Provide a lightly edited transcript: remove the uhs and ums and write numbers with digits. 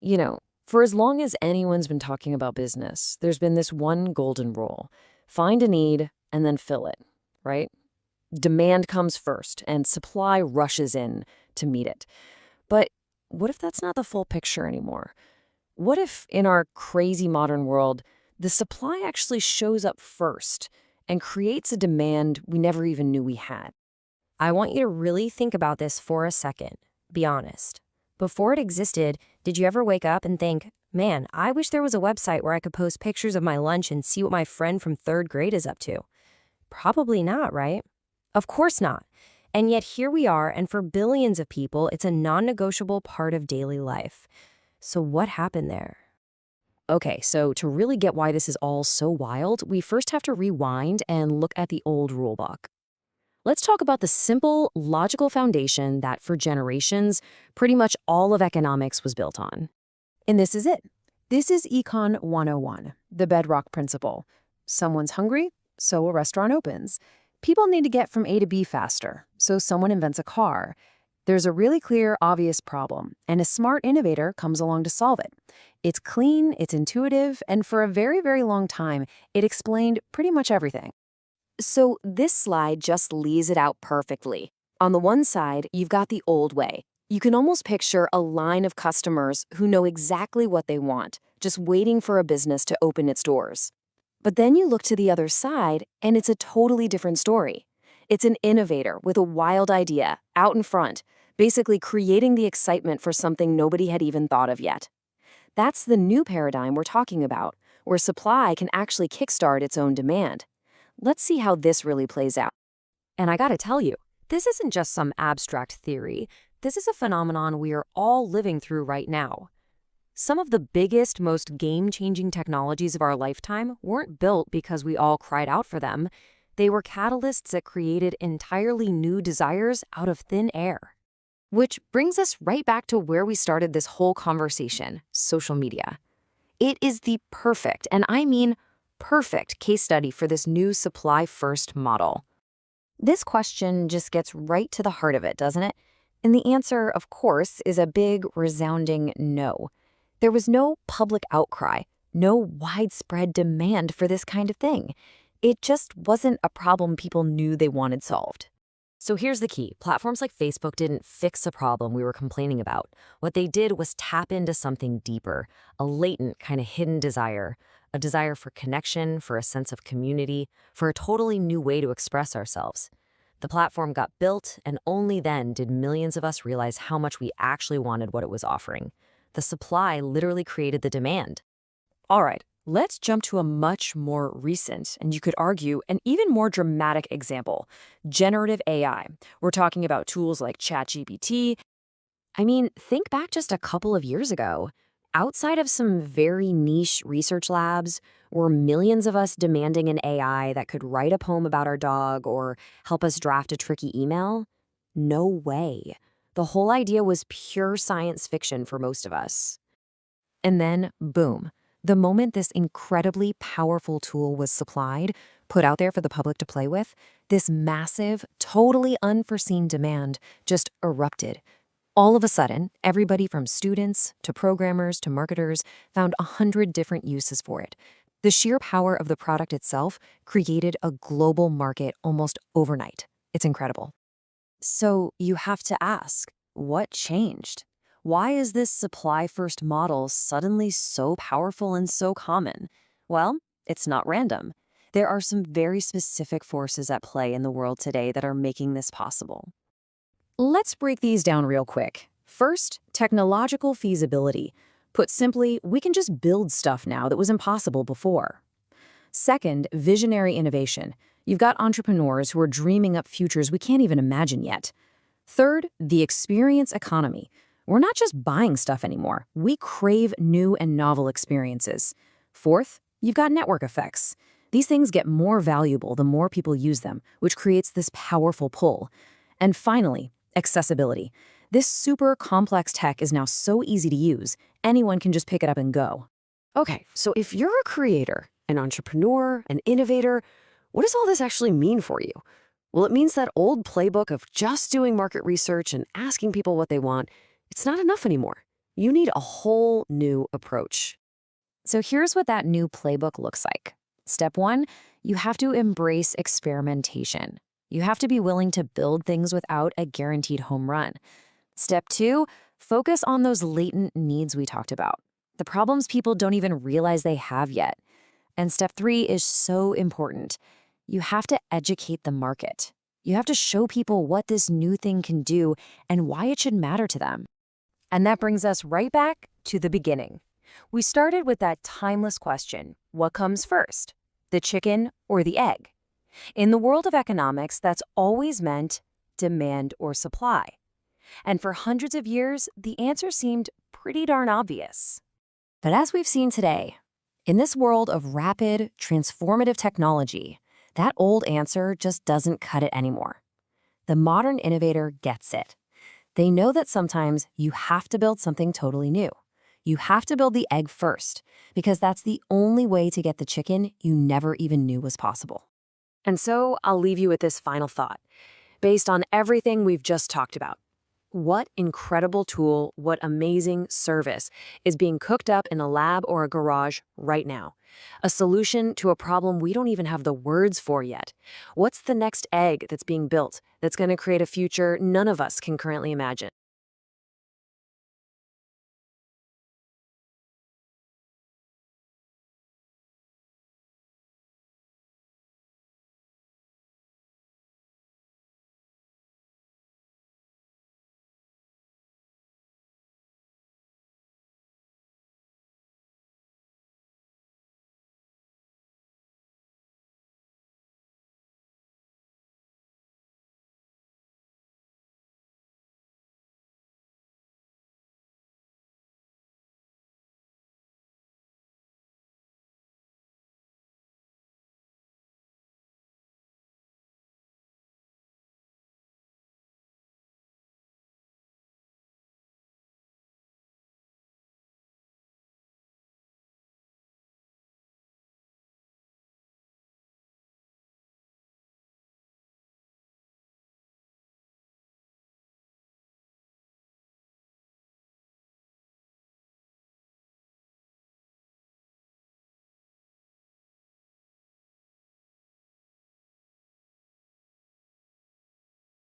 You know, for as long as anyone's been talking about business, there's been this one golden rule: find a need and then fill it, right? Demand comes first and supply rushes in to meet it. But what if that's not the full picture anymore? What if in our crazy modern world, the supply actually shows up first and creates a demand we never even knew we had? I want you to really think about this for a second. Be honest. Before it existed, did you ever wake up and think, man, I wish there was a website where I could post pictures of my lunch and see what my friend from third grade is up to? Probably not, right? Of course not. And yet here we are, and for billions of people, it's a non-negotiable part of daily life. So what happened there? Okay, so to really get why this is all so wild, we first have to rewind and look at the old rulebook. Let's talk about the simple, logical foundation that for generations, pretty much all of economics was built on. And this is it. This is Econ 101, the bedrock principle. Someone's hungry, so a restaurant opens. People need to get from A to B faster, so someone invents a car. There's a really clear, obvious problem, and a smart innovator comes along to solve it. It's clean, it's intuitive, and for a very, very long time, it explained pretty much everything. So this slide just lays it out perfectly. On the one side, you've got the old way. You can almost picture a line of customers who know exactly what they want, just waiting for a business to open its doors. But then you look to the other side, and it's a totally different story. It's an innovator with a wild idea, out in front, basically creating the excitement for something nobody had even thought of yet. That's the new paradigm we're talking about, where supply can actually kickstart its own demand. Let's see how this really plays out. And I gotta tell you, this isn't just some abstract theory. This is a phenomenon we are all living through right now. Some of the biggest, most game-changing technologies of our lifetime weren't built because we all cried out for them. They were catalysts that created entirely new desires out of thin air. Which brings us right back to where we started this whole conversation: social media. It is the perfect, and I mean perfect, case study for this new supply-first model. This question just gets right to the heart of it, doesn't it? And the answer, of course, is a big, resounding no. There was no public outcry, no widespread demand for this kind of thing. It just wasn't a problem people knew they wanted solved. So here's the key. Platforms like Facebook didn't fix a problem we were complaining about. What they did was tap into something deeper, a latent kind of hidden desire, a desire for connection, for a sense of community, for a totally new way to express ourselves. The platform got built, and only then did millions of us realize how much we actually wanted what it was offering. The supply literally created the demand. All right, let's jump to a much more recent, and you could argue an even more dramatic example: generative AI. We're talking about tools like ChatGPT. I mean, think back just a couple of years ago. Outside of some very niche research labs, were millions of us demanding an AI that could write a poem about our dog or help us draft a tricky email? No way. The whole idea was pure science fiction for most of us. And then, boom, the moment this incredibly powerful tool was supplied, put out there for the public to play with, this massive, totally unforeseen demand just erupted. All of a sudden, everybody from students to programmers to marketers found 100 different uses for it. The sheer power of the product itself created a global market almost overnight. It's incredible. So you have to ask, what changed? Why is this supply-first model suddenly so powerful and so common? Well, it's not random. There are some very specific forces at play in the world today that are making this possible. Let's break these down real quick. First, technological feasibility. Put simply, we can just build stuff now that was impossible before. Second, visionary innovation. You've got entrepreneurs who are dreaming up futures we can't even imagine yet. Third, the experience economy. We're not just buying stuff anymore. We crave new and novel experiences. Fourth, you've got network effects. These things get more valuable the more people use them, which creates this powerful pull. And finally, accessibility. This super complex tech is now so easy to use, anyone can just pick it up and go. Okay, so if you're a creator, an entrepreneur, an innovator, what does all this actually mean for you? Well, it means that old playbook of just doing market research and asking people what they want, it's not enough anymore. You need a whole new approach. So here's what that new playbook looks like. Step 1, you have to embrace experimentation. You have to be willing to build things without a guaranteed home run. Step 2, focus on those latent needs we talked about, the problems people don't even realize they have yet. And step 3 is so important. You have to educate the market. You have to show people what this new thing can do and why it should matter to them. And that brings us right back to the beginning. We started with that timeless question, what comes first, the chicken or the egg? In the world of economics, that's always meant demand or supply. And for hundreds of years, the answer seemed pretty darn obvious. But as we've seen today, in this world of rapid, transformative technology, that old answer just doesn't cut it anymore. The modern innovator gets it. They know that sometimes you have to build something totally new. You have to build the egg first, because that's the only way to get the chicken you never even knew was possible. And so I'll leave you with this final thought. Based on everything we've just talked about, what incredible tool, what amazing service is being cooked up in a lab or a garage right now? A solution to a problem we don't even have the words for yet. What's the next egg that's being built that's going to create a future none of us can currently imagine?